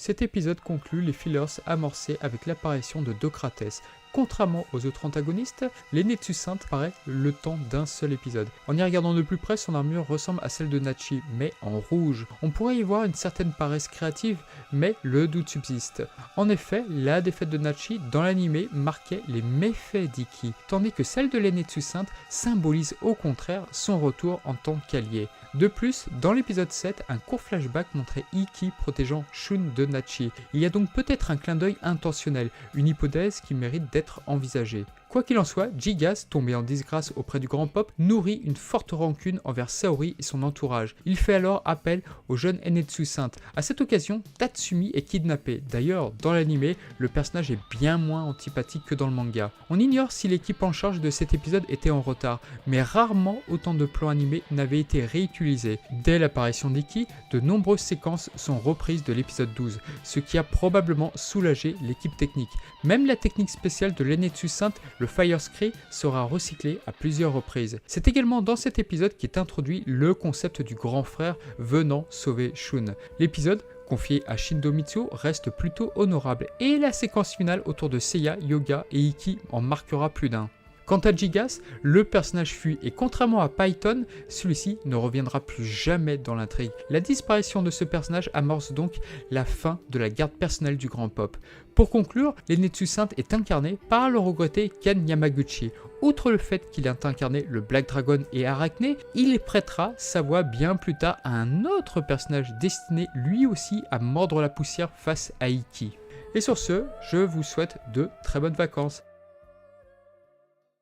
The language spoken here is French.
Cet épisode conclut les fillers amorcés avec l'apparition de Dokrates. Contrairement aux autres antagonistes, l'aîné de Sucinthe paraît le temps d'un seul épisode. En y regardant de plus près, son armure ressemble à celle de Nachi, mais en rouge. On pourrait y voir une certaine paresse créative, mais le doute subsiste. En effet, la défaite de Nachi dans l'anime marquait les méfaits d'Ikki, tandis que celle de l'aîné de Sucinthe symbolise au contraire son retour en tant qu'allié. De plus, dans l'épisode 7, un court flashback montrait Ikki protégeant Shun de Nachi. Il y a donc peut-être un clin d'œil intentionnel, une hypothèse qui mérite d'être envisagée. Quoi qu'il en soit, Gigas, tombé en disgrâce auprès du grand Pop, nourrit une forte rancune envers Saori et son entourage. Il fait alors appel au jeune aîné de Sucinthe. À cette occasion, Tatsumi est kidnappé. D'ailleurs, dans l'anime, le personnage est bien moins antipathique que dans le manga. On ignore si l'équipe en charge de cet épisode était en retard, mais rarement autant de plans animés n'avaient été réutilisés. Dès l'apparition d'Ikki, de nombreuses séquences sont reprises de l'épisode 12, ce qui a probablement soulagé l'équipe technique. Même la technique spéciale de l'aîné de Sucinthe, le Fire Scree, sera recyclé à plusieurs reprises. C'est également dans cet épisode qu'est introduit le concept du grand frère venant sauver Shun. L'épisode, confié à Shindo Mitsuo, reste plutôt honorable et la séquence finale autour de Seiya, Yoga et Ikki en marquera plus d'un. Quant à Gigas, le personnage fuit et contrairement à Python, celui-ci ne reviendra plus jamais dans l'intrigue. La disparition de ce personnage amorce donc la fin de la garde personnelle du grand Pop. Pour conclure, l'aîné de Sucinthe est incarné par le regretté Ken Yamaguchi. Outre le fait qu'il a incarné le Black Dragon et Arachné, il prêtera sa voix bien plus tard à un autre personnage destiné lui aussi à mordre la poussière face à Ikki. Et sur ce, je vous souhaite de très bonnes vacances.